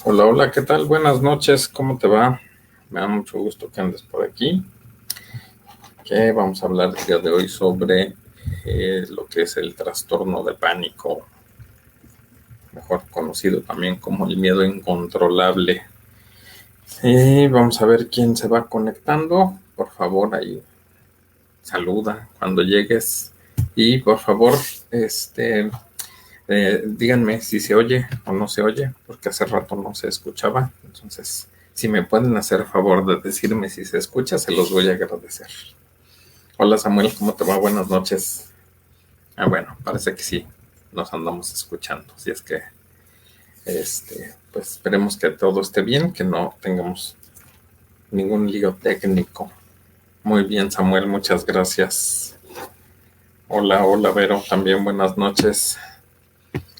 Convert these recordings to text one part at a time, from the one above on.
Hola, hola, ¿qué tal? Buenas noches, ¿cómo te va? Me da mucho gusto que andes por aquí. Que vamos a hablar el día de hoy sobre lo que es el trastorno de pánico, mejor conocido también como el miedo incontrolable. Y vamos a ver quién se va conectando. Por favor, ahí saluda cuando llegues. Y por favor, este, díganme si se oye o no se oye, porque hace rato no se escuchaba. Entonces, si me pueden hacer favor de decirme si se escucha, se los voy a agradecer. Hola Samuel, ¿cómo te va? Buenas noches. Ah, bueno, parece que sí, nos andamos escuchando. Si es que, pues esperemos que todo esté bien, que no tengamos ningún lío técnico. Muy bien, Samuel, muchas gracias. Hola, hola, Vero, también buenas noches.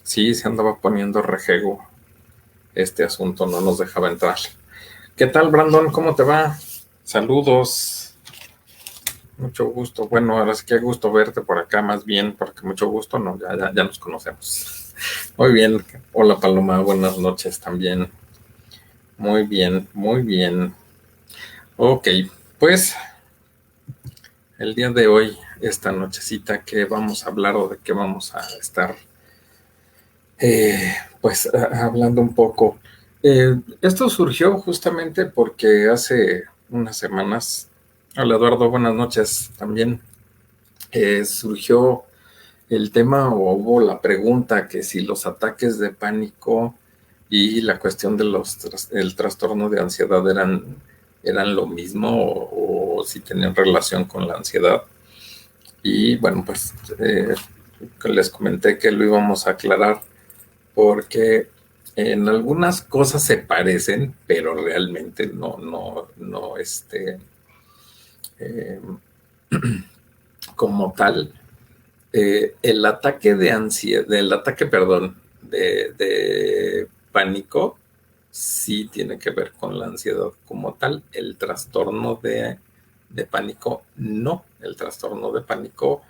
Sí, se andaba poniendo rejego. Este asunto no nos dejaba entrar. ¿Qué tal, Brandon? ¿Cómo te va? Saludos. Mucho gusto. Bueno, ahora sí que gusto verte por acá, más bien, porque mucho gusto, no, ya nos conocemos. Muy bien. Hola, Paloma. Buenas noches también. Muy bien, muy bien. Ok, pues el día de hoy, esta nochecita, ¿qué vamos a hablar o de qué vamos a estar, pues, hablando un poco? Esto surgió justamente porque hace unas semanas, hola Eduardo, buenas noches también, surgió el tema o hubo la pregunta que si los ataques de pánico y la cuestión de el trastorno de ansiedad eran lo mismo o si tenían relación con la ansiedad. Y bueno, pues les comenté que lo íbamos a aclarar porque en algunas cosas se parecen, pero realmente no, eh, como tal. El ataque de ansiedad, el ataque, perdón, de pánico, sí tiene que ver con la ansiedad como tal. El trastorno de pánico, no. El trastorno de pánico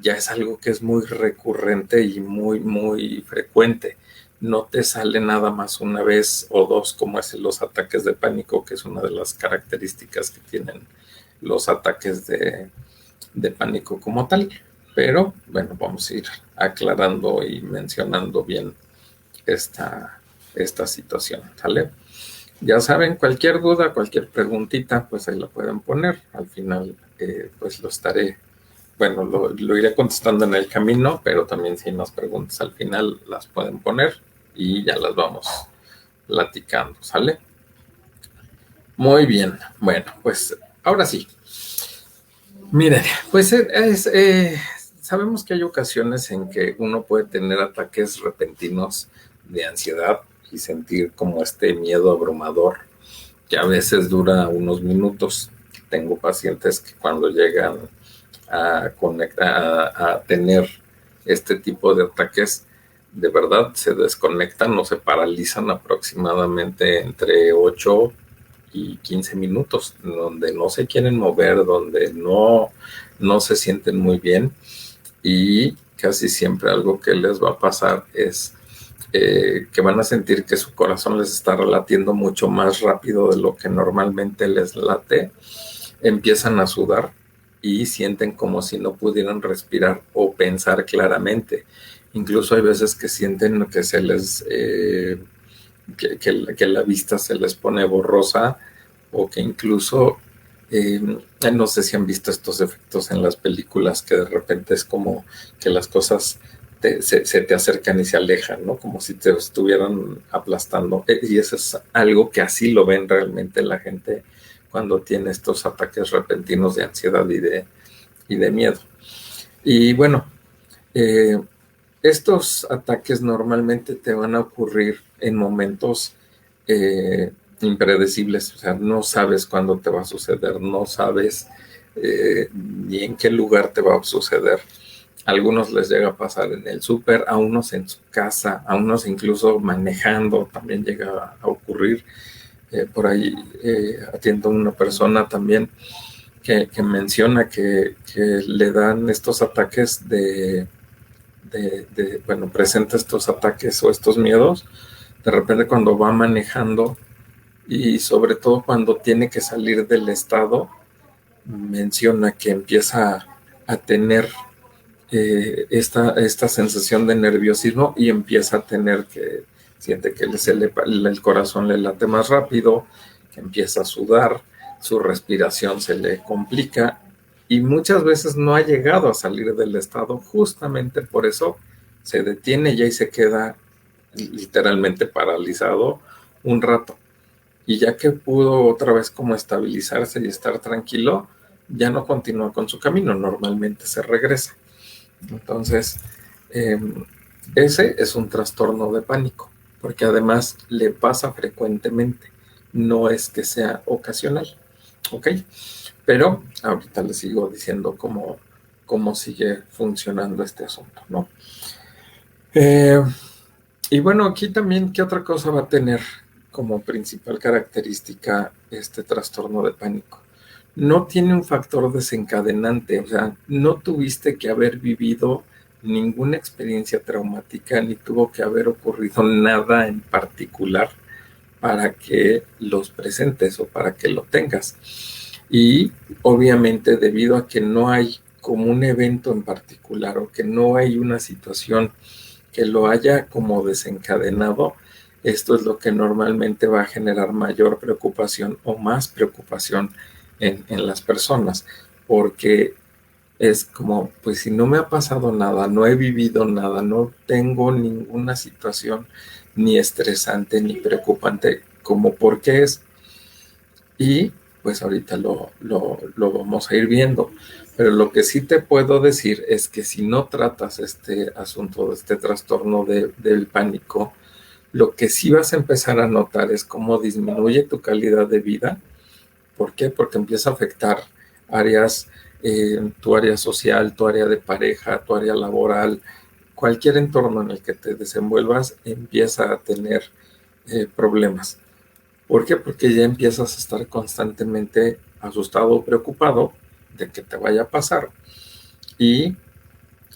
ya es algo que es muy recurrente y muy frecuente. No te sale nada más una vez o dos como es los ataques de pánico, que es una de las características que tienen los ataques de pánico como tal. Pero bueno, vamos a ir aclarando y mencionando bien esta, esta situación, ¿sale? Ya saben, cualquier duda, cualquier preguntita, pues ahí la pueden poner. Al final, pues lo estaré, bueno, lo iré contestando en el camino, pero también si hay más preguntas al final las pueden poner y ya las vamos platicando, ¿sale? Muy bien, bueno, pues ahora sí. Miren, pues sabemos que hay ocasiones en que uno puede tener ataques repentinos de ansiedad y sentir como este miedo abrumador que a veces dura unos minutos. Tengo pacientes que cuando llegan a tener este tipo de ataques, de verdad se desconectan o se paralizan aproximadamente entre 8 y 15 minutos, donde no se quieren mover, donde no se sienten muy bien y casi siempre algo que les va a pasar es que van a sentir que su corazón les está latiendo mucho más rápido de lo que normalmente les late, empiezan a sudar y sienten como si no pudieran respirar o pensar claramente. Incluso hay veces que sienten que se les que la vista se les pone borrosa o que incluso no sé si han visto estos efectos en las películas que de repente es como que las cosas se te acercan y se alejan, ¿no? Como si te estuvieran aplastando. Y eso es algo que así lo ven realmente la gente cuando tiene estos ataques repentinos de ansiedad y de miedo. Y bueno, eh, estos ataques normalmente te van a ocurrir en momentos impredecibles, o sea, no sabes cuándo te va a suceder, no sabes ni en qué lugar te va a suceder. A algunos les llega a pasar en el súper, a unos en su casa, a unos incluso manejando, también llega a ocurrir. Por ahí atiendo a una persona también que menciona que le dan estos ataques bueno, presenta estos ataques o estos miedos de repente cuando va manejando y sobre todo cuando tiene que salir del estado, menciona que empieza a tener esta sensación de nerviosismo y empieza a tener que, siente que el corazón le late más rápido, que empieza a sudar, su respiración se le complica y muchas veces no ha llegado a salir del estado, justamente por eso se detiene ya y se queda literalmente paralizado un rato. Y ya que pudo otra vez como estabilizarse y estar tranquilo, ya no continúa con su camino, normalmente se regresa. Entonces, eh, ese es un trastorno de pánico, porque además le pasa frecuentemente, no es que sea ocasional, ¿ok? Pero ahorita les sigo diciendo cómo sigue funcionando este asunto, ¿no? Y bueno, aquí también, ¿qué otra cosa va a tener como principal característica este trastorno de pánico? No tiene un factor desencadenante, o sea, no tuviste que haber vivido ninguna experiencia traumática, ni tuvo que haber ocurrido nada en particular para que los presentes o para que lo tengas. Y obviamente debido a que no hay como un evento en particular o que no hay una situación que lo haya como desencadenado, esto es lo que normalmente va a generar mayor preocupación o más preocupación en las personas, porque es como, pues si no me ha pasado nada, no he vivido nada, no tengo ninguna situación ni estresante ni preocupante, como por qué es. Y pues ahorita lo vamos a ir viendo. Pero lo que sí te puedo decir es que si no tratas este asunto de este trastorno del pánico, lo que sí vas a empezar a notar es cómo disminuye tu calidad de vida. ¿Por qué? Porque empieza a afectar áreas, tu área social, tu área de pareja, tu área laboral, cualquier entorno en el que te desenvuelvas empieza a tener problemas. ¿Por qué? Porque ya empiezas a estar constantemente asustado o preocupado de que te vaya a pasar. Y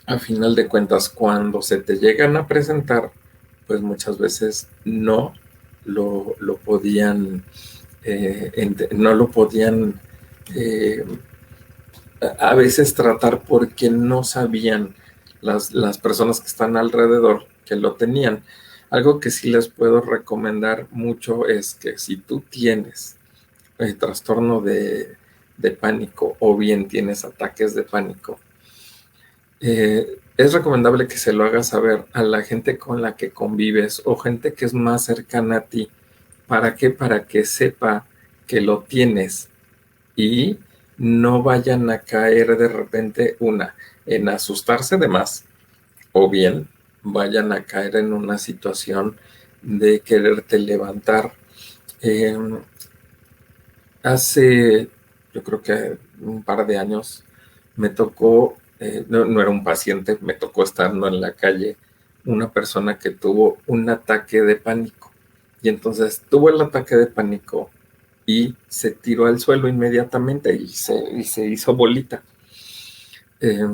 a final de cuentas, cuando se te llegan a presentar, pues muchas veces lo podían, no lo podían a veces tratar porque no sabían las personas que están alrededor que lo tenían. Algo que sí les puedo recomendar mucho es que si tú tienes el trastorno de pánico o bien tienes ataques de pánico, es recomendable que se lo hagas saber a la gente con la que convives o gente que es más cercana a ti. ¿Para qué? Para que sepa que lo tienes y no vayan a caer de repente en asustarse de más o bien vayan a caer en una situación de quererte levantar. Eh, Hace, yo creo que un par de años, me tocó, no era un paciente, me tocó estando en la calle, una persona que tuvo un ataque de pánico. Y entonces tuvo el ataque de pánico y se tiró al suelo inmediatamente y se hizo bolita. Eh,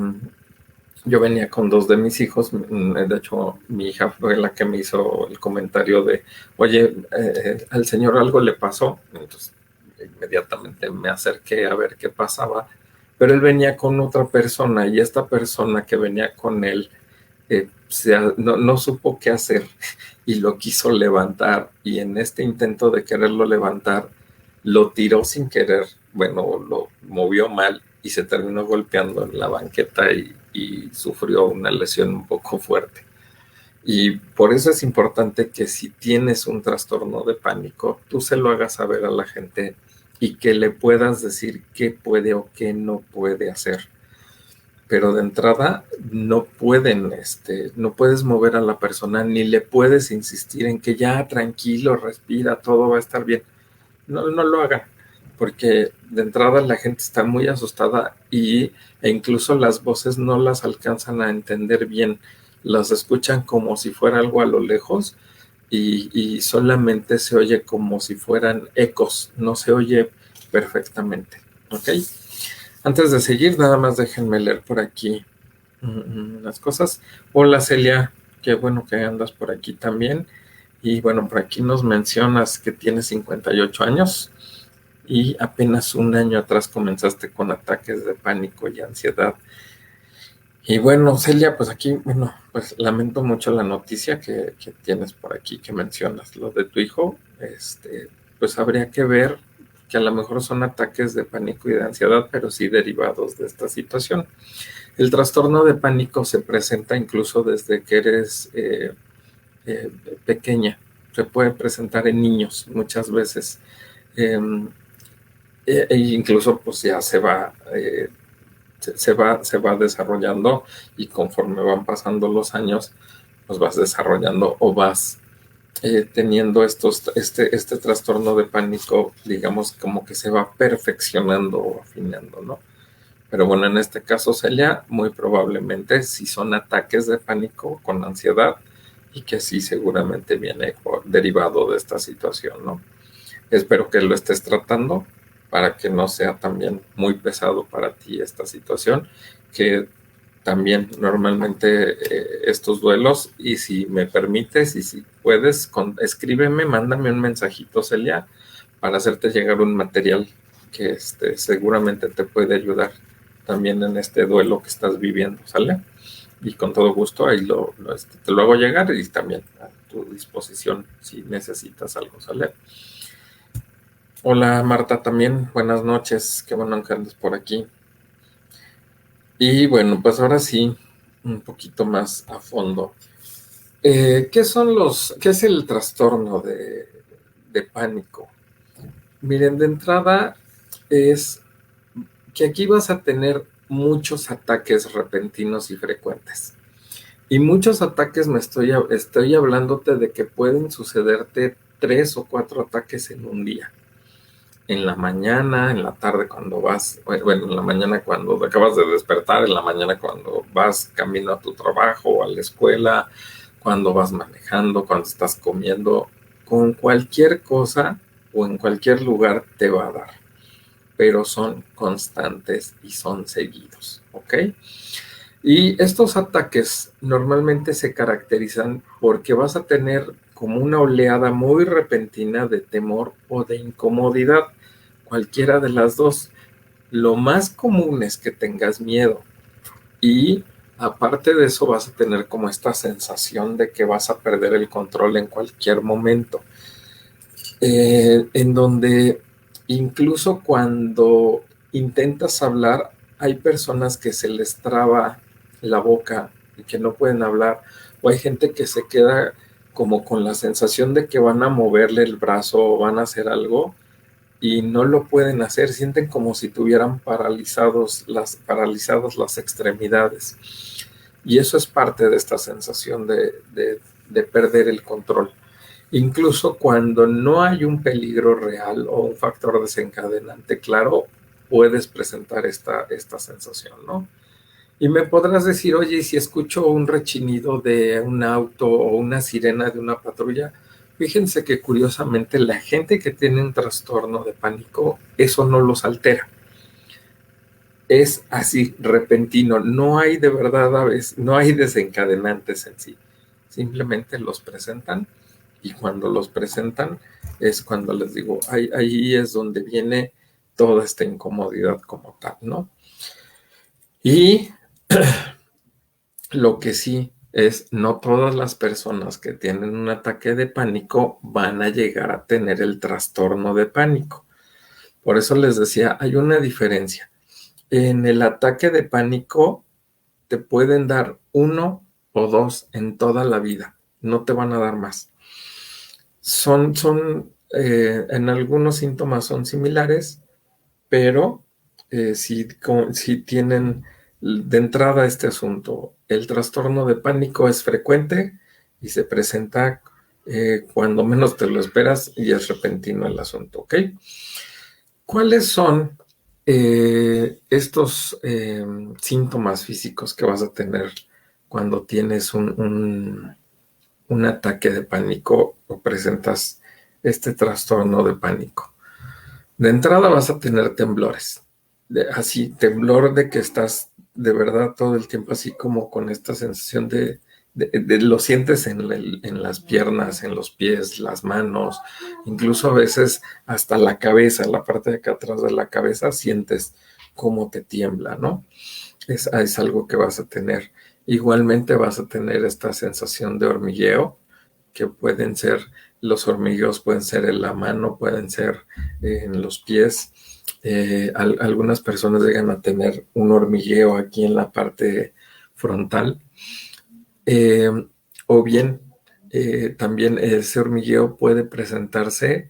yo venía con dos de mis hijos, de hecho mi hija fue la que me hizo el comentario de, oye, al señor algo le pasó. Entonces inmediatamente me acerqué a ver qué pasaba, pero él venía con otra persona y esta persona que venía con él no supo qué hacer y lo quiso levantar y en este intento de quererlo levantar lo tiró sin querer, bueno, lo movió mal y se terminó golpeando en la banqueta y sufrió una lesión un poco fuerte. Y por eso es importante que si tienes un trastorno de pánico, tú se lo hagas saber a la gente y que le puedas decir qué puede o qué no puede hacer. Pero de entrada no no puedes mover a la persona ni le puedes insistir en que ya tranquilo, respira, todo va a estar bien. No lo hagan, porque de entrada la gente está muy asustada e incluso las voces no las alcanzan a entender bien, las escuchan como si fuera algo a lo lejos y solamente se oye como si fueran ecos, no se oye perfectamente, ¿ok? Antes de seguir, nada más déjenme leer por aquí las cosas. Hola Celia, qué bueno que andas por aquí también. Y bueno, por aquí nos mencionas que tienes 58 años y apenas un año atrás comenzaste con ataques de pánico y ansiedad. Y bueno, Celia, pues aquí, bueno, pues lamento mucho la noticia que tienes por aquí, que mencionas, lo de tu hijo. Pues habría que ver que a lo mejor son ataques de pánico y de ansiedad, pero sí derivados de esta situación. El trastorno de pánico se presenta incluso desde que eres eh, pequeña. Se puede presentar en niños muchas veces. Eh, e incluso pues ya se va desarrollando, y conforme van pasando los años, pues vas desarrollando o vas teniendo este trastorno de pánico, digamos, como que se va perfeccionando o afinando, ¿no? Pero bueno, en este caso, Celia, muy probablemente sí son ataques de pánico con ansiedad, y que sí seguramente viene derivado de esta situación, ¿no? Espero que lo estés tratando para que no sea también muy pesado para ti esta situación, que también normalmente estos duelos, y si me permites y si puedes, escríbeme, mándame un mensajito, Celia, para hacerte llegar un material que seguramente te puede ayudar también en este duelo que estás viviendo, ¿sale? Y con todo gusto ahí te lo hago llegar, y también a tu disposición si necesitas algo, ¿sale? Hola Marta, también buenas noches, qué bueno que andes por aquí. Y bueno, pues ahora sí, un poquito más a fondo. ¿Qué es el trastorno de pánico? Miren, de entrada es que aquí vas a tener muchos ataques repentinos y frecuentes. Y muchos ataques estoy hablándote de que pueden sucederte 3 o 4 ataques en un día. En la mañana, en la tarde cuando bueno, en la mañana cuando te acabas de despertar, en la mañana cuando vas camino a tu trabajo o a la escuela, cuando vas manejando, cuando estás comiendo, con cualquier cosa o en cualquier lugar te va a dar, pero son constantes y son seguidos, ¿ok? Y estos ataques normalmente se caracterizan porque vas a tener como una oleada muy repentina de temor o de incomodidad, cualquiera de las dos. Lo más común es que tengas miedo, y aparte de eso vas a tener como esta sensación de que vas a perder el control en cualquier momento, en donde incluso cuando intentas hablar, hay personas que se les traba la boca y que no pueden hablar, o hay gente que se queda como con la sensación de que van a moverle el brazo o van a hacer algo y no lo pueden hacer, sienten como si tuvieran paralizadas las extremidades. Y eso es parte de esta sensación de perder el control. Incluso cuando no hay un peligro real o un factor desencadenante claro, puedes presentar esta sensación, ¿no? Y me podrás decir, oye, ¿y si escucho un rechinido de un auto o una sirena de una patrulla? Fíjense que curiosamente la gente que tiene un trastorno de pánico, eso no los altera. Es así, repentino. No hay de verdad a veces, no hay desencadenantes en sí. Simplemente los presentan, y cuando los presentan es cuando les digo, ahí es donde viene toda esta incomodidad como tal, ¿no? Y lo que sí es, no todas las personas que tienen un ataque de pánico van a llegar a tener el trastorno de pánico. Por eso les decía, hay una diferencia. En el ataque de pánico te pueden dar 1 o 2 en toda la vida, no te van a dar más. En algunos síntomas son similares, pero si tienen de entrada este asunto. El trastorno de pánico es frecuente y se presenta cuando menos te lo esperas, y es repentino el asunto, ¿ok? ¿Cuáles son estos síntomas físicos que vas a tener cuando tienes un ataque de pánico o presentas este trastorno de pánico? De entrada vas a tener temblores, así, temblor de que estás de verdad todo el tiempo así como con esta sensación lo sientes en las piernas, en los pies, las manos, incluso a veces hasta la cabeza, la parte de acá atrás de la cabeza, sientes cómo te tiembla, ¿no? Es algo que vas a tener. Igualmente vas a tener esta sensación de hormigueo, que pueden ser, los hormigueos pueden ser en la mano, pueden ser en los pies. Algunas personas llegan a tener un hormigueo aquí en la parte frontal. Eh, o bien, también ese hormigueo puede presentarse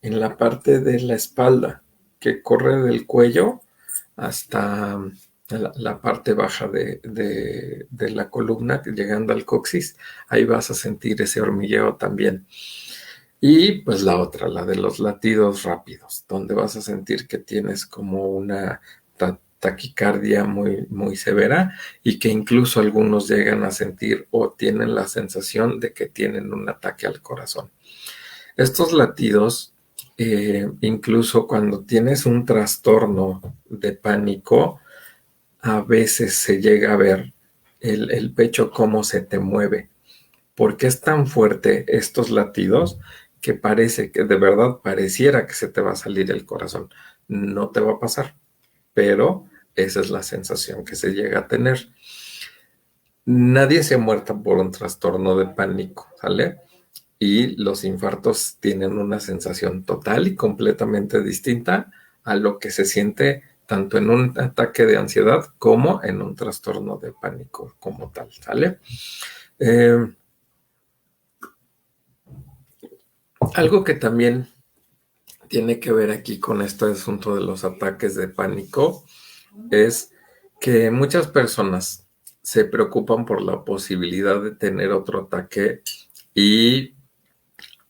en la parte de la espalda, que corre del cuello hasta la parte baja de la columna, llegando al coxis. Ahí vas a sentir ese hormigueo también. Y pues la otra, la de los latidos rápidos, donde vas a sentir que tienes como una taquicardia muy, muy severa y que incluso algunos llegan a sentir o tienen la sensación de que tienen un ataque al corazón. Estos latidos, incluso cuando tienes un trastorno de pánico, a veces se llega a ver el pecho cómo se te mueve, porque es tan fuerte estos latidos que parece que de verdad pareciera que se te va a salir el corazón. No te va a pasar, pero esa es la sensación que se llega a tener. Nadie se ha muerto por un trastorno de pánico, ¿sale? Y los infartos tienen una sensación total y completamente distinta a lo que se siente tanto en un ataque de ansiedad como en un trastorno de pánico como tal, ¿sale? Eh, Algo que también tiene que ver aquí con este asunto de los ataques de pánico es que muchas personas se preocupan por la posibilidad de tener otro ataque y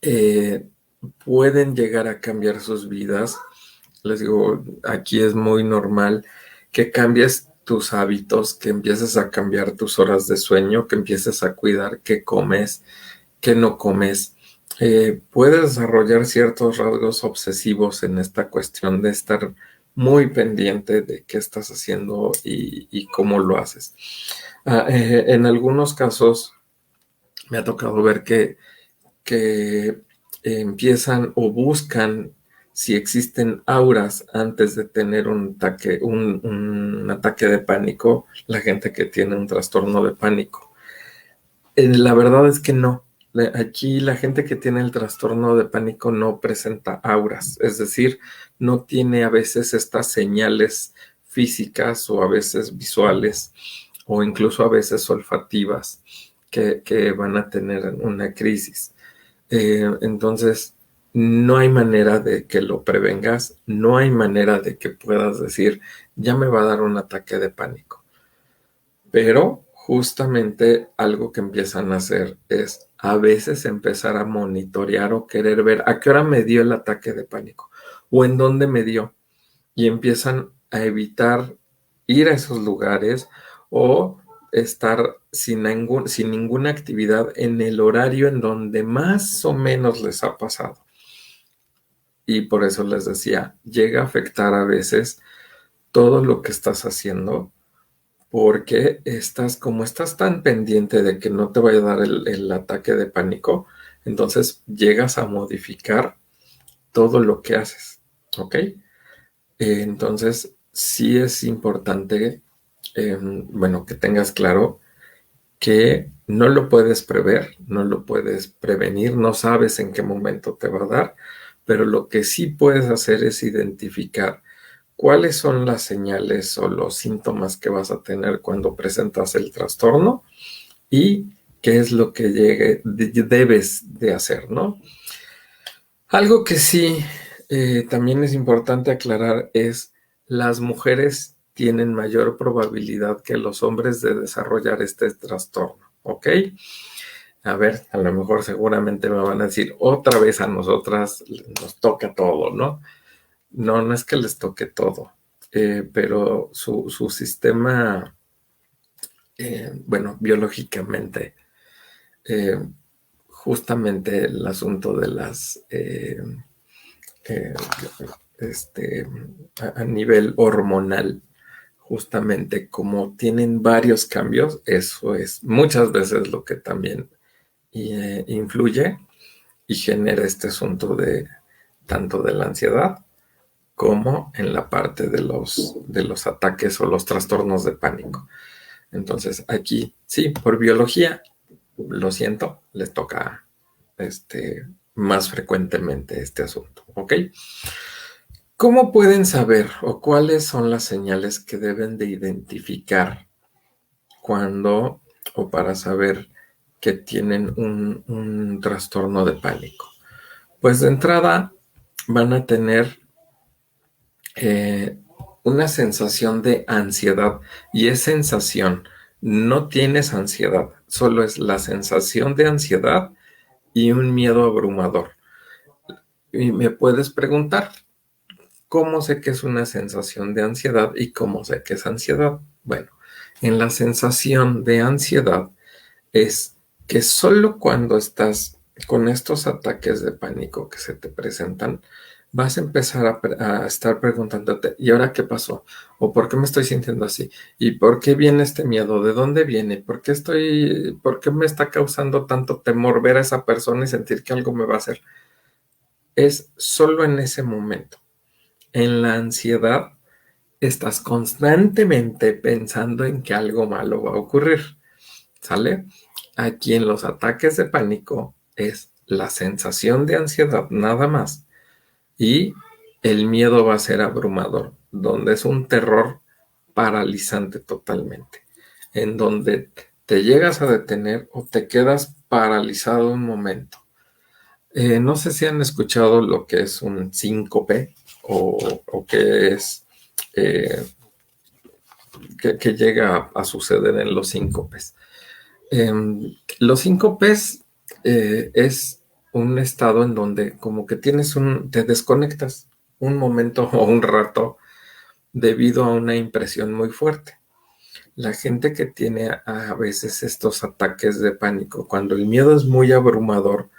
eh, pueden llegar a cambiar sus vidas. Les digo, aquí es muy normal que cambies tus hábitos, que empieces a cambiar tus horas de sueño, que empieces a cuidar qué comes, qué no comes. Puedes desarrollar ciertos rasgos obsesivos en esta cuestión de estar muy pendiente de qué estás haciendo y cómo lo haces. En algunos casos me ha tocado ver que empiezan o buscan si existen auras antes de tener un ataque de pánico, la gente que tiene un trastorno de pánico. La verdad es que no. Aquí la gente que tiene el trastorno de pánico no presenta auras, es decir, no tiene a veces estas señales físicas o a veces visuales o incluso a veces olfativas que van a tener una crisis. Entonces, no hay manera de que lo prevengas, no hay manera de que puedas decir, ya me va a dar un ataque de pánico. Pero justamente algo que empiezan a hacer es a veces empezar a monitorear o querer ver a qué hora me dio el ataque de pánico o en dónde me dio. Y empiezan a evitar ir a esos lugares o estar sin ninguna actividad en el horario en donde más o menos les ha pasado. Y por eso les decía, llega a afectar a veces todo lo que estás haciendo porque como estás tan pendiente de que no te vaya a dar el ataque de pánico, entonces llegas a modificar todo lo que haces, ¿ok? Entonces, sí es importante, bueno, que tengas claro que no lo puedes prever, no lo puedes prevenir, no sabes en qué momento te va a dar, pero lo que sí puedes hacer es identificar cuáles son las señales o los síntomas que vas a tener cuando presentas el trastorno y qué es lo que debes de hacer, ¿no? Algo que sí también es importante aclarar es las mujeres tienen mayor probabilidad que los hombres de desarrollar este trastorno, ¿ok? A ver, a lo mejor seguramente me van a decir otra vez a nosotras nos toca todo, ¿no? No, no es que les toque todo, pero su sistema, bueno, biológicamente, eh, justamente el asunto de las eh, este, a nivel hormonal, justamente como tienen varios cambios, eso es muchas veces lo que también influye y genera este asunto de tanto de la ansiedad como en la parte de los ataques o los trastornos de pánico. Entonces, aquí, sí, por biología, lo siento, les toca más frecuentemente este asunto, ¿ok? ¿Cómo pueden saber o cuáles son las señales que deben de identificar cuando o para saber que tienen un trastorno de pánico? Pues de entrada van a tener una sensación de ansiedad y es sensación, no tienes ansiedad, solo es la sensación de ansiedad y un miedo abrumador. Y me puedes preguntar, ¿cómo sé que es una sensación de ansiedad y cómo sé que es ansiedad? Bueno, en la sensación de ansiedad es que solo cuando estás con estos ataques de pánico que se te presentan, vas a empezar a estar preguntándote, ¿y ahora qué pasó? ¿O por qué me estoy sintiendo así? ¿Y por qué viene este miedo? ¿De dónde viene? ¿Por qué me está causando tanto temor ver a esa persona y sentir que algo me va a hacer? Es solo en ese momento. En la ansiedad, estás constantemente pensando en que algo malo va a ocurrir. ¿Sale? Aquí en los ataques de pánico es la sensación de ansiedad nada más y el miedo va a ser abrumador, donde es un terror paralizante totalmente, en donde te llegas a detener o te quedas paralizado un momento. No sé si han escuchado lo que es un síncope o qué es eh, que llega a suceder en los síncopes. Los síncopes es un estado en donde como que te desconectas un momento o un rato debido a una impresión muy fuerte. La gente que tiene a veces estos ataques de pánico, cuando el miedo es muy abrumador,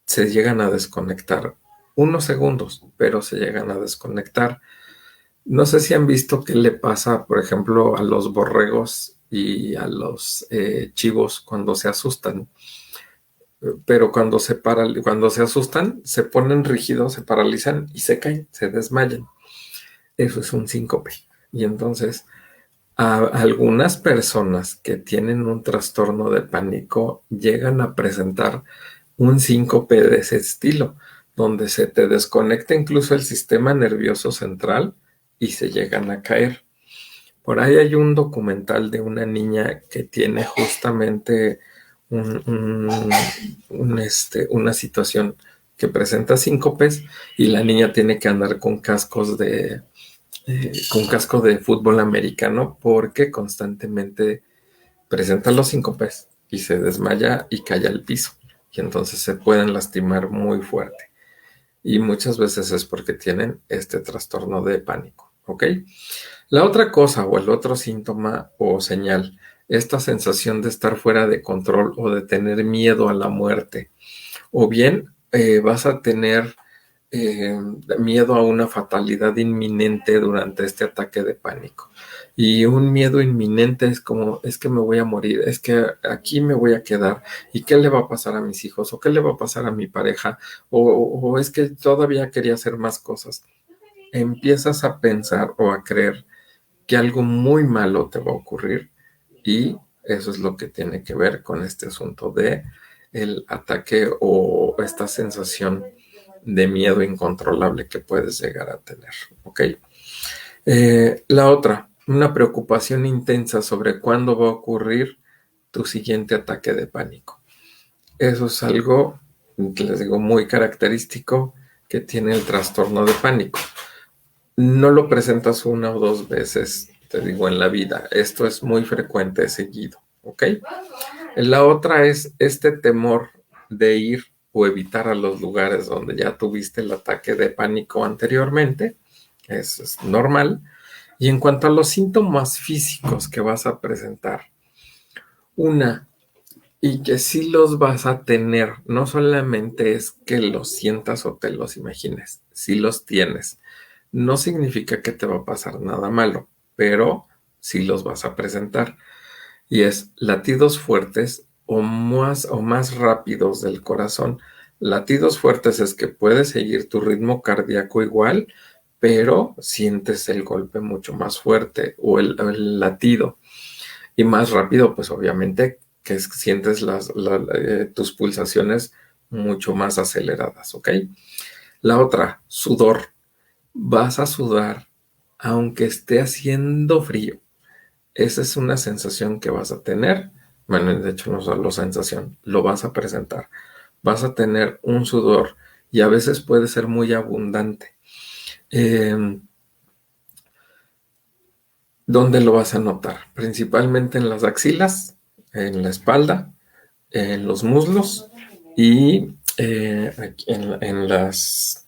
se llegan a desconectar unos segundos, pero se llegan a desconectar. No sé si han visto qué le pasa, por ejemplo, a los borregos y a los chivos cuando se asustan, pero cuando se asustan, se ponen rígidos, se paralizan y se caen, se desmayan. Eso es un síncope. Y entonces, a algunas personas que tienen un trastorno de pánico llegan a presentar un síncope de ese estilo, donde se te desconecta incluso el sistema nervioso central y se llegan a caer. Por ahí hay un documental de una niña que tiene justamente una situación que presenta síncopes y la niña tiene que andar con con casco de fútbol americano porque constantemente presenta los síncopes y se desmaya y cae al piso y entonces se pueden lastimar muy fuerte y muchas veces es porque tienen este trastorno de pánico, ¿ok? La otra cosa o el otro síntoma o señal, esta sensación de estar fuera de control o de tener miedo a la muerte, o bien vas a tener eh, miedo a una fatalidad inminente durante este ataque de pánico. Y un miedo inminente es como, es que me voy a morir, es que aquí me voy a quedar, ¿y qué le va a pasar a mis hijos? ¿O qué le va a pasar a mi pareja? O es que todavía quería hacer más cosas. Empiezas a pensar o a creer que algo muy malo te va a ocurrir y eso es lo que tiene que ver con este asunto de el ataque o esta sensación de miedo incontrolable que puedes llegar a tener, ¿ok? La otra, una preocupación intensa sobre cuándo va a ocurrir tu siguiente ataque de pánico. Eso es algo, que les digo, muy característico que tiene el trastorno de pánico. No lo presentas una o dos veces, te digo, en la vida. Esto es muy frecuente, seguido, ¿ok? La otra es este temor de ir o evitar a los lugares donde ya tuviste el ataque de pánico anteriormente. Eso es normal. Y en cuanto a los síntomas físicos que vas a presentar, una, y que sí los vas a tener, no solamente es que los sientas o te los imagines, sí los tienes. No significa que te va a pasar nada malo, pero sí los vas a presentar. Y es latidos fuertes o más rápidos del corazón. Latidos fuertes es que puedes seguir tu ritmo cardíaco igual, pero sientes el golpe mucho más fuerte o el latido. Y más rápido, pues obviamente que sientes tus pulsaciones mucho más aceleradas, ¿ok? La otra, sudor. Vas a sudar aunque esté haciendo frío. Esa es una sensación que vas a tener. Bueno, de hecho no solo sensación, lo vas a presentar. Vas a tener un sudor y a veces puede ser muy abundante. ¿Dónde lo vas a notar? Principalmente en las axilas, en la espalda, en los muslos y aquí en las,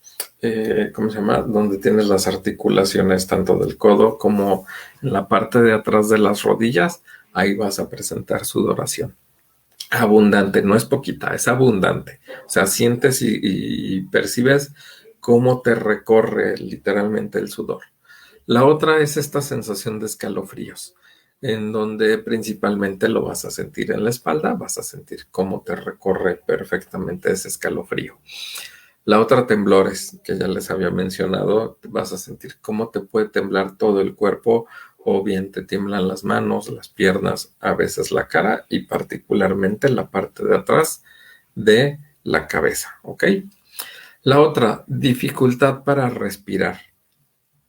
¿cómo se llama? Donde tienes las articulaciones tanto del codo como en la parte de atrás de las rodillas, ahí vas a presentar sudoración. Abundante, no es poquita, es abundante. O sea, sientes y percibes cómo te recorre literalmente el sudor. La otra es esta sensación de escalofríos, en donde principalmente lo vas a sentir en la espalda, vas a sentir cómo te recorre perfectamente ese escalofrío. La otra, temblores, que ya les había mencionado, vas a sentir cómo te puede temblar todo el cuerpo o bien te tiemblan las manos, las piernas, a veces la cara y particularmente la parte de atrás de la cabeza, ¿ok? La otra, dificultad para respirar.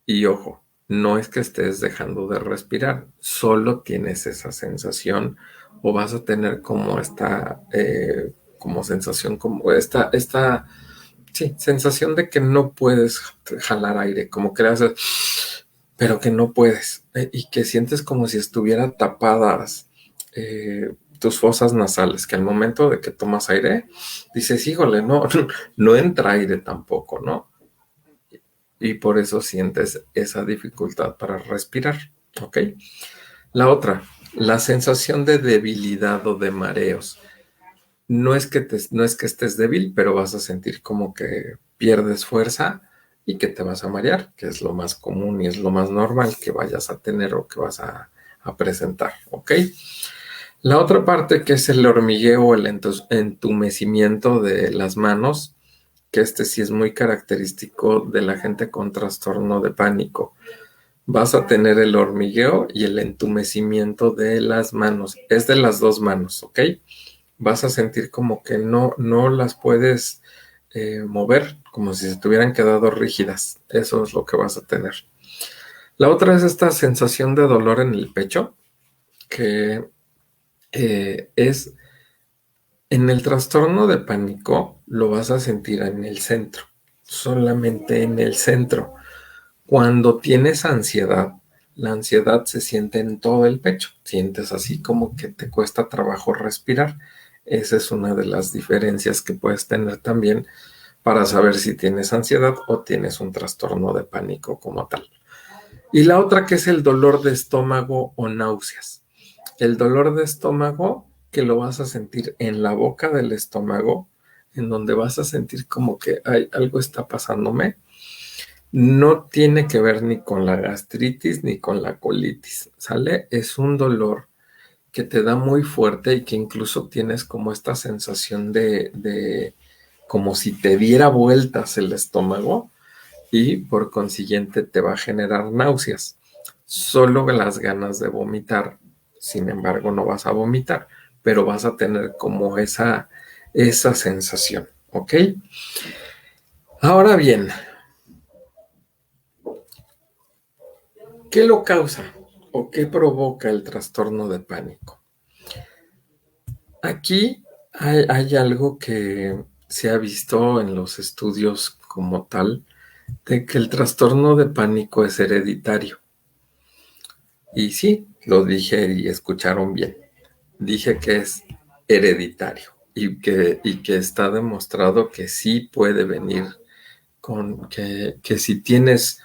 Y ojo, no es que estés dejando de respirar, solo tienes esa sensación o vas a tener como esta, como sensación, como sí, sensación de que no puedes jalar aire, como que le haces, pero que no puedes, y que sientes como si estuvieran tapadas tus fosas nasales, que al momento de que tomas aire, dices, híjole, no, no entra aire tampoco, ¿no? Y por eso sientes esa dificultad para respirar, ¿ok? La otra, la sensación de debilidad o de mareos. No es que estés débil, pero vas a sentir como que pierdes fuerza y que te vas a marear, que es lo más común y es lo más normal que vayas a tener o que vas a presentar, ¿ok? La otra parte que es el hormigueo o el entumecimiento de las manos, que este sí es muy característico de la gente con trastorno de pánico. Vas a tener el hormigueo y el entumecimiento de las manos. Es de las dos manos, ¿ok? Vas a sentir como que no las puedes mover, como si se te hubieran quedado rígidas. Eso es lo que vas a tener. La otra es esta sensación de dolor en el pecho, que es en el trastorno de pánico, lo vas a sentir en el centro, solamente en el centro. Cuando tienes ansiedad, la ansiedad se siente en todo el pecho. Sientes así como que te cuesta trabajo respirar. Esa es una de las diferencias que puedes tener también para saber si tienes ansiedad o tienes un trastorno de pánico como tal. Y la otra que es el dolor de estómago o náuseas. El dolor de estómago que lo vas a sentir en la boca del estómago, en donde vas a sentir como que algo está pasándome. No tiene que ver ni con la gastritis ni con la colitis, ¿sale? Es un dolor que te da muy fuerte y que incluso tienes como esta sensación de como si te diera vueltas el estómago y por consiguiente te va a generar náuseas. Solo las ganas de vomitar, sin embargo, no vas a vomitar, pero vas a tener como esa sensación, ¿ok? Ahora bien, ¿qué lo causa o qué provoca el trastorno de pánico? Aquí hay algo que se ha visto en los estudios como tal, de que el trastorno de pánico es hereditario. Y sí, lo dije y escucharon bien. Dije que es hereditario y que está demostrado que sí puede venir con que si tienes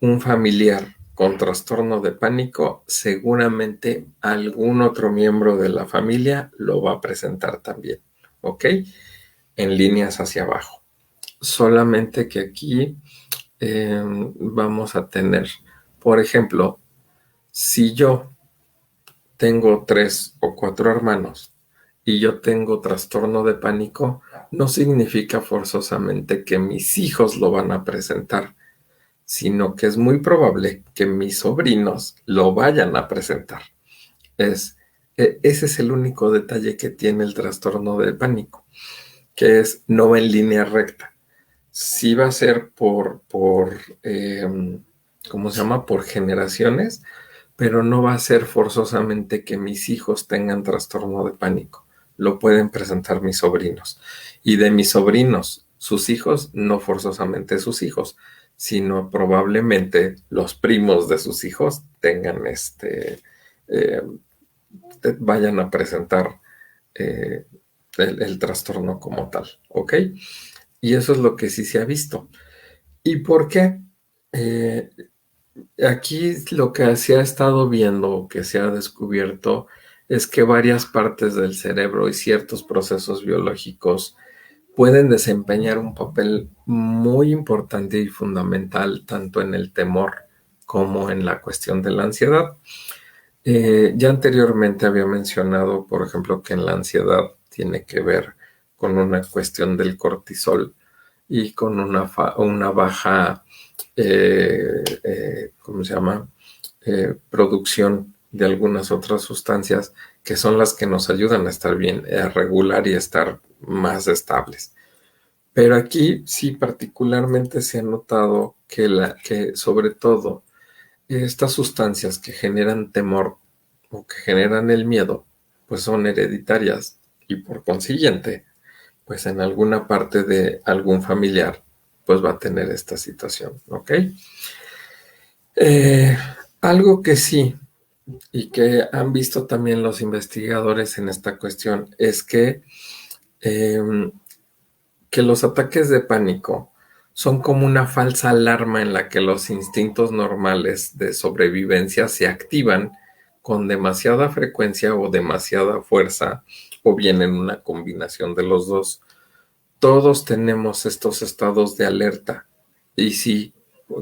un familiar con trastorno de pánico, seguramente algún otro miembro de la familia lo va a presentar también, ¿ok? En líneas hacia abajo. Solamente que aquí vamos a tener, por ejemplo, Si yo tengo 3 o 4 hermanos y yo tengo trastorno de pánico, no significa forzosamente que mis hijos lo van a presentar, sino que es muy probable que mis sobrinos lo vayan a presentar. Es, Ese es el único detalle que tiene el trastorno de pánico, que es no va en línea recta. Sí va a ser ¿cómo se llama? Por generaciones, pero no va a ser forzosamente que mis hijos tengan trastorno de pánico. Lo pueden presentar mis sobrinos. Y de mis sobrinos, sus hijos, no forzosamente sus hijos, sino probablemente los primos de sus hijos tengan eh, vayan a presentar eh, el trastorno como tal, ¿ok? Y eso es lo que sí se ha visto. ¿Y por qué? Eh, Aquí lo que se ha estado viendo, que se ha descubierto, es que varias partes del cerebro y ciertos procesos biológicos pueden desempeñar un papel muy importante y fundamental tanto en el temor como en la cuestión de la ansiedad. Ya anteriormente había mencionado, por ejemplo, que en la ansiedad tiene que ver con una cuestión del cortisol y con una baja, ¿cómo se llama? Producción de algunas otras sustancias que son las que nos ayudan a estar bien, a regular y a estar más estables. Pero aquí sí particularmente se ha notado que sobre todo estas sustancias que generan temor o que generan el miedo, pues son hereditarias y por consiguiente, pues en alguna parte de algún familiar, pues va a tener esta situación, ¿ok? Eh, Algo que sí y que han visto también los investigadores en esta cuestión es eh, que los ataques de pánico son como una falsa alarma en la que los instintos normales de sobrevivencia se activan con demasiada frecuencia o demasiada fuerza, o bien en una combinación de los dos. Todos tenemos estos estados de alerta. Y sí,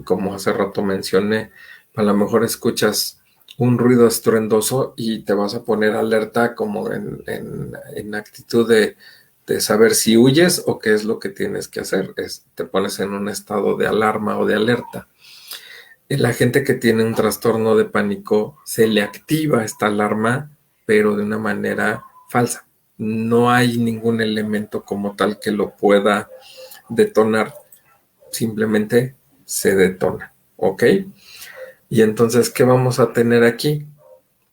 como hace rato mencioné, a lo mejor escuchas un ruido estruendoso y te vas a poner alerta como en actitud de saber si huyes o qué es lo que tienes que hacer. Te pones en un estado de alarma o de alerta. La gente que tiene un trastorno de pánico se le activa esta alarma, pero de una manera falsa. No hay ningún elemento como tal que lo pueda detonar, simplemente se detona, ¿ok? Y entonces, ¿qué vamos a tener aquí?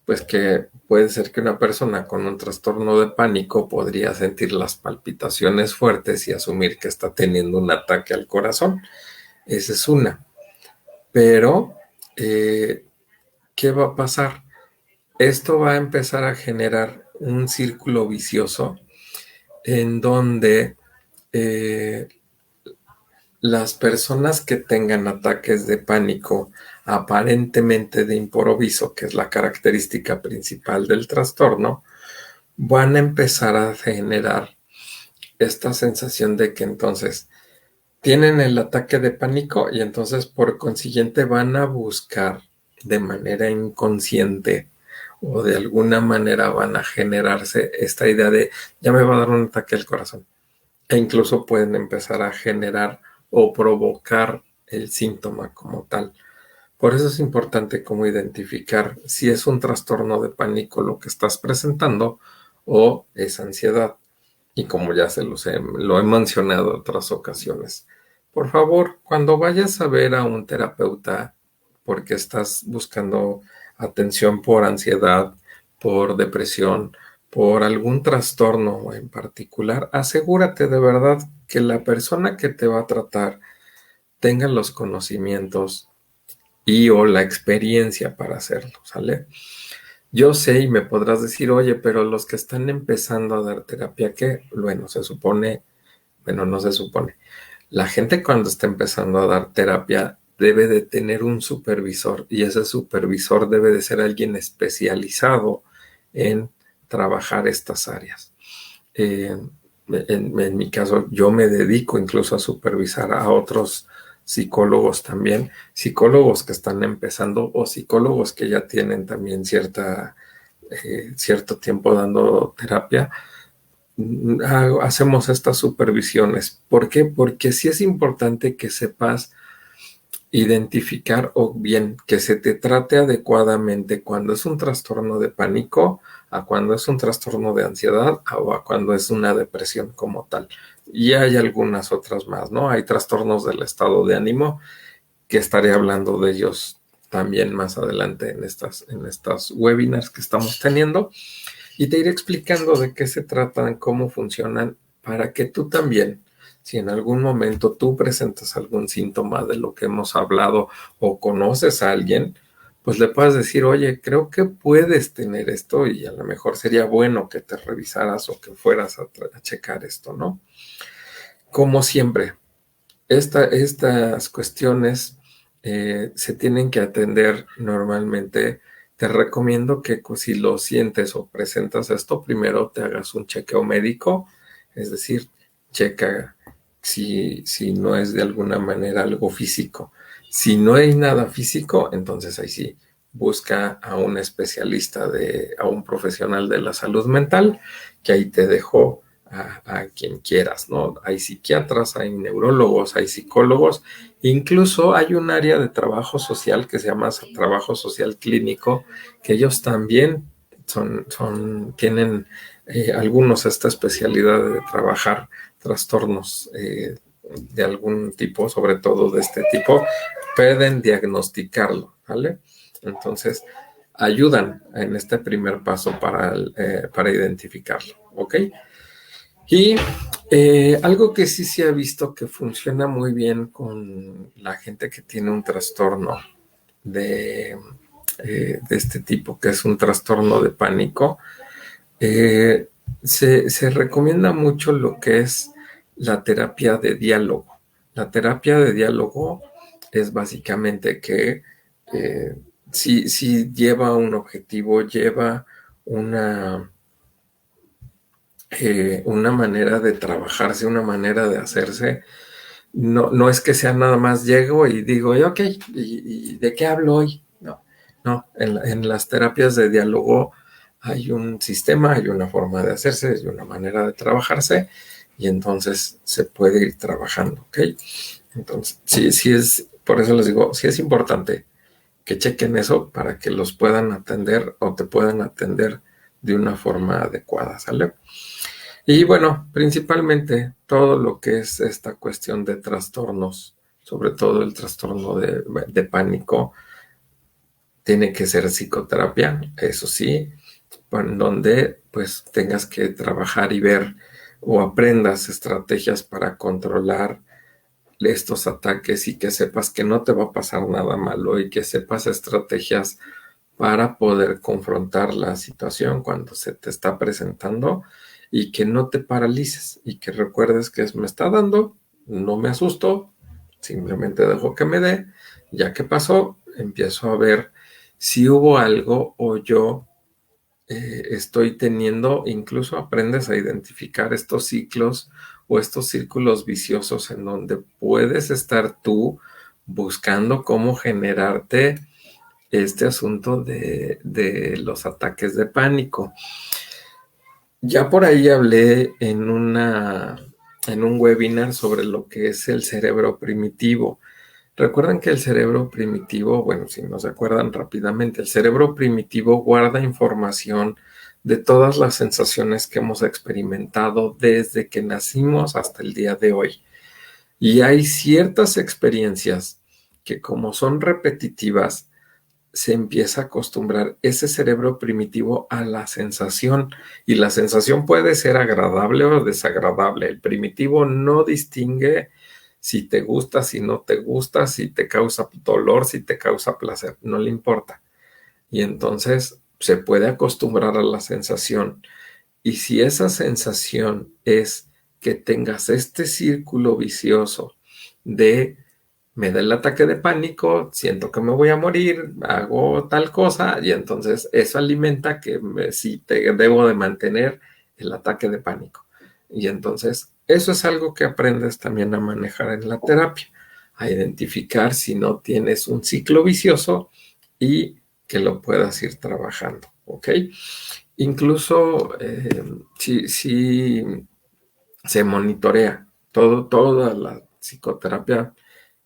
Pues que puede ser que una persona con un trastorno de pánico podría sentir las palpitaciones fuertes y asumir que está teniendo un ataque al corazón. Esa es una. Pero, eh, ¿qué va a pasar? Esto va a empezar a generar un círculo vicioso en donde eh, las personas que tengan ataques de pánico aparentemente de improviso, que es la característica principal del trastorno, van a empezar a generar esta sensación de que entonces tienen el ataque de pánico y entonces por consiguiente van a buscar de manera inconsciente o de alguna manera van a generarse esta idea de ya me va a dar un ataque al corazón. E incluso pueden empezar a generar o provocar el síntoma como tal. Por eso es importante como identificar si es un trastorno de pánico lo que estás presentando o es ansiedad. Y como ya lo he mencionado en otras ocasiones, por favor, cuando vayas a ver a un terapeuta porque estás buscando atención por ansiedad, por depresión, por algún trastorno en particular, asegúrate de verdad que la persona que te va a tratar tenga los conocimientos y o la experiencia para hacerlo, ¿sale? Yo sé y me podrás decir, oye, pero los que están empezando a dar terapia, ¿qué? Bueno, se supone, bueno, no se supone. La gente cuando está empezando a dar terapia debe de tener un supervisor y ese supervisor debe de ser alguien especializado en trabajar estas áreas. En mi caso, yo me dedico incluso a supervisar a otros psicólogos también, psicólogos que están empezando o psicólogos que ya tienen también cierto tiempo dando terapia. Hacemos estas supervisiones. ¿Por qué? Porque sí es importante que sepas identificar o bien que se te trate adecuadamente cuando es un trastorno de pánico, a cuando es un trastorno de ansiedad o a cuando es una depresión como tal. Y hay algunas otras más, ¿no? Hay trastornos del estado de ánimo que estaré hablando de ellos también más adelante en estas webinars que estamos teniendo y te iré explicando de qué se tratan, cómo funcionan, para que tú también, si en algún momento tú presentas algún síntoma de lo que hemos hablado o conoces a alguien, pues le puedas decir, oye, creo que puedes tener esto y a lo mejor sería bueno que te revisaras o que fueras a checar esto, ¿no? Como siempre, estas cuestiones se tienen que atender normalmente. Te recomiendo que si lo sientes o presentas esto, primero te hagas un chequeo médico, es decir, checa si no es de alguna manera algo físico. Si no hay nada físico, entonces ahí sí, busca a un especialista, a un profesional de la salud mental, que ahí te dejo a quien quieras, ¿no? Hay psiquiatras, hay neurólogos, hay psicólogos, incluso hay un área de trabajo social que se llama trabajo social clínico, que ellos también tienen algunos esta especialidad de trabajar trastornos de algún tipo, sobre todo de este tipo, pueden diagnosticarlo, ¿vale? Entonces, ayudan en este primer paso para identificarlo, ¿ok? Y algo que sí se ha visto que funciona muy bien con la gente que tiene un trastorno de, de este tipo, que es un trastorno de pánico, se recomienda mucho lo que es la terapia de diálogo. La terapia de diálogo es básicamente que si lleva un objetivo, lleva una una manera de trabajarse, una manera de hacerse. No es que sea nada más llego y digo, ok, ¿y de qué hablo hoy? No, en las terapias de diálogo hay un sistema, hay una forma de hacerse, hay una manera de trabajarse y entonces se puede ir trabajando, ¿ok? Entonces, sí es, por eso les digo, sí es importante que chequen eso para que los puedan atender o te puedan atender de una forma adecuada, ¿sale? Y bueno, principalmente todo lo que es esta cuestión de trastornos, sobre todo el trastorno de pánico, tiene que ser psicoterapia, eso sí, en donde pues tengas que trabajar y ver o aprendas estrategias para controlar estos ataques y que sepas que no te va a pasar nada malo y que sepas estrategias para poder confrontar la situación cuando se te está presentando y que no te paralices y que recuerdes que me está dando, no me asusto, simplemente dejo que me dé, ya que pasó, empiezo a ver si hubo algo o yo estoy teniendo, incluso aprendes a identificar estos ciclos o estos círculos viciosos en donde puedes estar tú buscando cómo generarte este asunto de los ataques de pánico. Ya por ahí hablé en un webinar sobre lo que es el cerebro primitivo. Recuerdan que el cerebro primitivo, bueno, si no se acuerdan rápidamente, el cerebro primitivo guarda información de todas las sensaciones que hemos experimentado desde que nacimos hasta el día de hoy. Y hay ciertas experiencias que como son repetitivas, se empieza a acostumbrar ese cerebro primitivo a la sensación y la sensación puede ser agradable o desagradable. El primitivo no distingue si te gusta, si no te gusta, si te causa dolor, si te causa placer, no le importa. Y entonces se puede acostumbrar a la sensación. Y si esa sensación es que tengas este círculo vicioso de me da el ataque de pánico, siento que me voy a morir, hago tal cosa y entonces eso alimenta que sí te debo de mantener el ataque de pánico. Y entonces eso es algo que aprendes también a manejar en la terapia. a identificar si no tienes un ciclo vicioso y que lo puedas ir trabajando, ¿ok? Incluso si se monitorea toda la psicoterapia,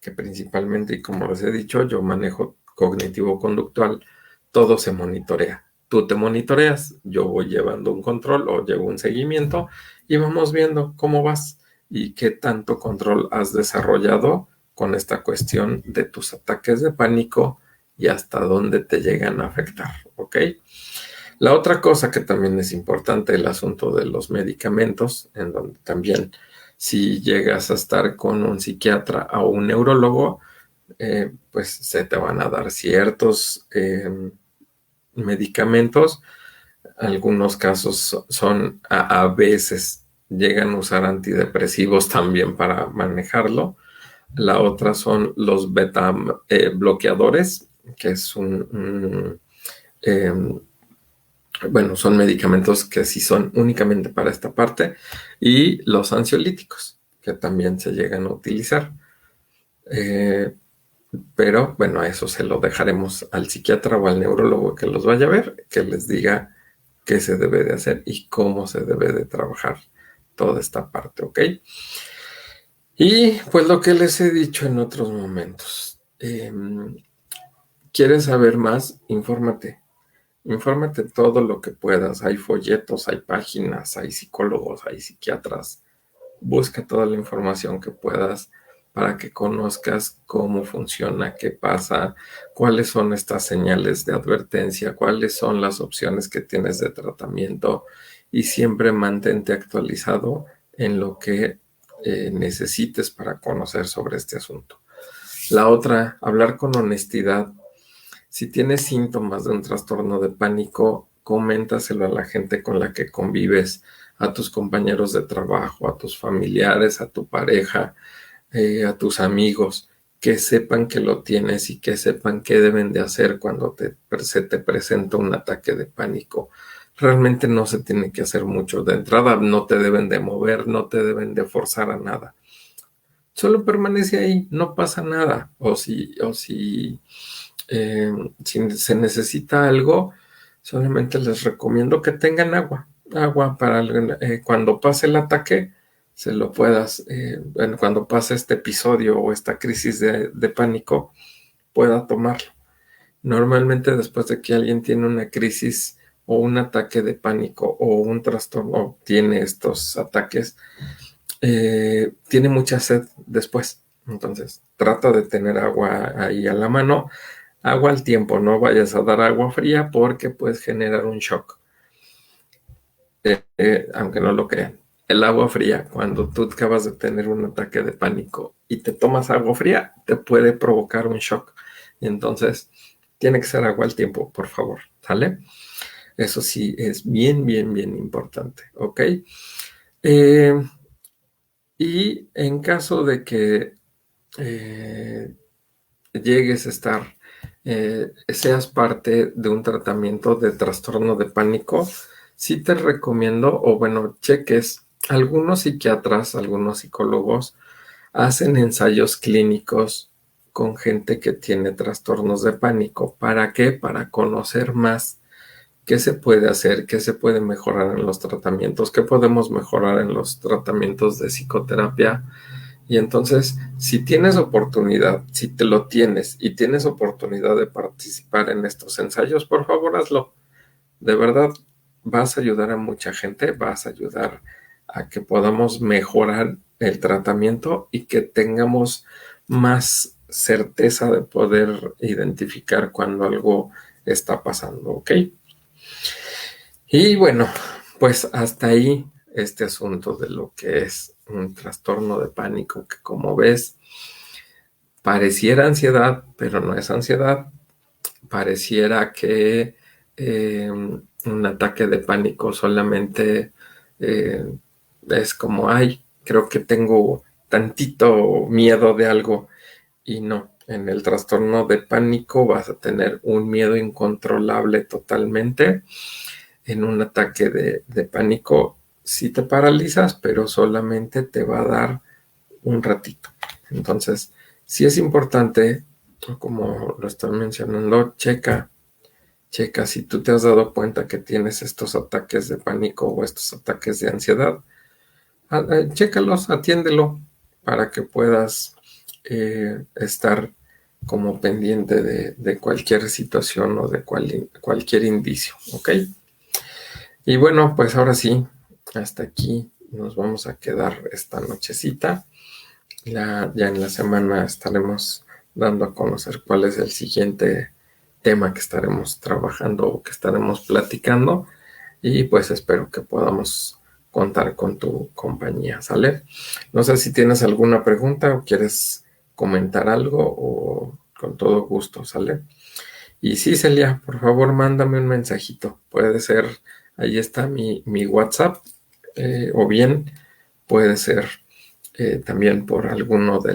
que principalmente, y como les he dicho, yo manejo cognitivo-conductual, todo se monitorea. Tú te monitoreas, yo voy llevando un control o llevo un seguimiento y vamos viendo cómo vas y qué tanto control has desarrollado con esta cuestión de tus ataques de pánico y hasta dónde te llegan a afectar, ¿ok? La otra cosa que también es importante, el asunto de los medicamentos, en donde también si llegas a estar con un psiquiatra o un neurólogo, pues se te van a dar ciertos medicamentos. Algunos casos son a veces llegan a usar antidepresivos también para manejarlo. La otra son los beta bloqueadores, que es bueno, son medicamentos que sí son únicamente para esta parte, y los ansiolíticos, que también se llegan a utilizar. Eh, pero bueno, a eso se lo dejaremos al psiquiatra o al neurólogo que los vaya a ver, que les diga qué se debe de hacer y cómo se debe de trabajar toda esta parte, ¿ok? Y pues lo que les he dicho en otros momentos, ¿quieres saber más? Infórmate. Infórmate todo lo que puedas. Hay folletos, hay páginas, hay psicólogos, hay psiquiatras. Busca toda la información que puedas para que conozcas cómo funciona, qué pasa, cuáles son estas señales de advertencia, cuáles son las opciones que tienes de tratamiento, y siempre mantente actualizado en lo que necesites para conocer sobre este asunto. La otra, hablar con honestidad. Si tienes síntomas de un trastorno de pánico, coméntaselo a la gente con la que convives, a tus compañeros de trabajo, a tus familiares, a tu pareja, a tus amigos, que sepan que lo tienes y que sepan qué deben de hacer cuando se te presenta un ataque de pánico. Realmente no se tiene que hacer mucho. De entrada no te deben de mover, no te deben de forzar a nada. Solo permanece ahí, no pasa nada. Si se necesita algo, solamente les recomiendo que tengan agua para cuando pase el ataque, se lo puedas, bueno, cuando pase este episodio o esta crisis de pánico, pueda tomarlo. Normalmente después de que alguien tiene una crisis o un ataque de pánico o un trastorno, tiene estos ataques, tiene mucha sed después. Entonces, trata de tener agua ahí a la mano. Agua al tiempo, no vayas a dar agua fría porque puedes generar un shock, aunque no lo crean. El agua fría, cuando tú acabas de tener un ataque de pánico y te tomas agua fría, te puede provocar un shock. Entonces, tiene que ser agua al tiempo, por favor, ¿sale? Eso sí, es bien, bien, bien importante, ¿ok? Y en caso de que llegues a estar, seas parte de un tratamiento de trastorno de pánico, sí te recomiendo, o bueno, cheques, algunos psiquiatras, algunos psicólogos hacen ensayos clínicos con gente que tiene trastornos de pánico. ¿Para qué? Para conocer más qué se puede hacer, qué se puede mejorar en los tratamientos, qué podemos mejorar en los tratamientos de psicoterapia. Y entonces, si tienes oportunidad, si te lo tienes y tienes oportunidad de participar en estos ensayos, por favor hazlo. De verdad, vas a ayudar a mucha gente, vas a ayudar a que podamos mejorar el tratamiento y que tengamos más certeza de poder identificar cuando algo está pasando, ¿ok? Y bueno, pues hasta ahí este asunto de lo que es un trastorno de pánico, que como ves, pareciera ansiedad, pero no es ansiedad. Pareciera que un ataque de pánico solamente eh, es como, ay, creo que tengo tantito miedo de algo, y no. En el trastorno de pánico vas a tener un miedo incontrolable totalmente. En un ataque de pánico sí te paralizas, pero solamente te va a dar un ratito. Entonces, Sí es importante, como lo están mencionando, checa si tú te has dado cuenta que tienes estos ataques de pánico o estos ataques de ansiedad, chécalos, atiéndelo para que puedas estar como pendiente de cualquier situación o de cualquier indicio, ¿ok? Y bueno, pues ahora sí, hasta aquí nos vamos a quedar esta nochecita. Ya en la semana estaremos dando a conocer cuál es el siguiente tema que estaremos trabajando o que estaremos platicando. Y pues espero que podamos contar con tu compañía, ¿sale? No sé si tienes alguna pregunta o quieres comentar algo o con todo gusto, ¿sale? Y sí, Celia, por favor, mándame un mensajito. Puede ser, ahí está mi WhatsApp, o bien puede ser también por alguno de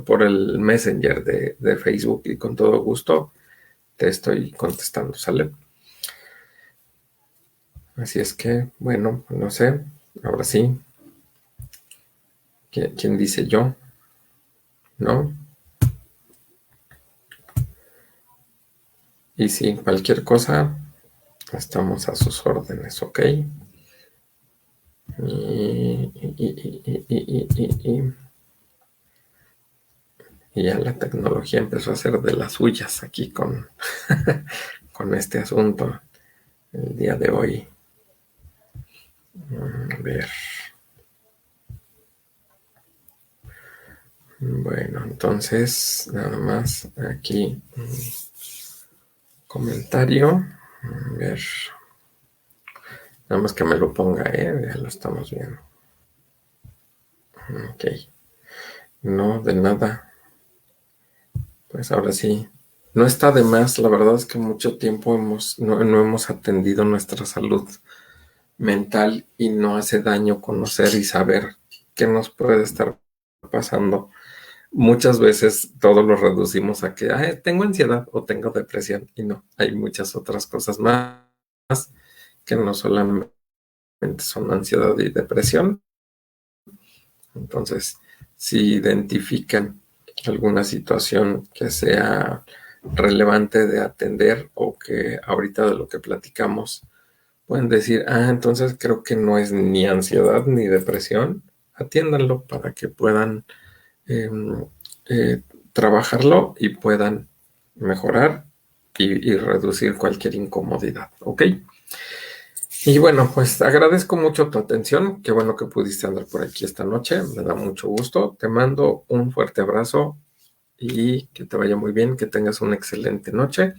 por el Messenger de Facebook y con todo gusto te estoy contestando, ¿sale? Así es que, bueno, no sé, ahora sí, ¿quién dice yo? ¿No? Y sí, cualquier cosa, estamos a sus órdenes, ¿ok? Y ya la tecnología empezó a hacer de las suyas aquí con este asunto el día de hoy. A ver. Bueno, entonces, nada más aquí un comentario. A ver, nada más que me lo ponga, ya lo estamos viendo. Ok, no, de nada. Pues ahora sí, no está de más. La verdad es que mucho tiempo no hemos atendido nuestra salud mental y no hace daño conocer y saber qué nos puede estar pasando. Muchas veces todo lo reducimos a que tengo ansiedad o tengo depresión y no, hay muchas otras cosas más que no solamente son ansiedad y depresión. Entonces, si identifican alguna situación que sea relevante de atender o que ahorita de lo que platicamos pueden decir, entonces creo que no es ni ansiedad ni depresión, atiéndanlo para que puedan em, eh, trabajarlo y puedan mejorar y reducir cualquier incomodidad, ¿ok? Y bueno, pues agradezco mucho tu atención. Qué bueno que pudiste andar por aquí esta noche. Me da mucho gusto. Te mando un fuerte abrazo y que te vaya muy bien, que tengas una excelente noche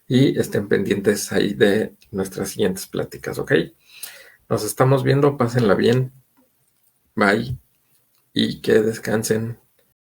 y estén pendientes ahí de nuestras siguientes pláticas, ¿ok? Nos estamos viendo, pásenla bien. Bye y que descansen.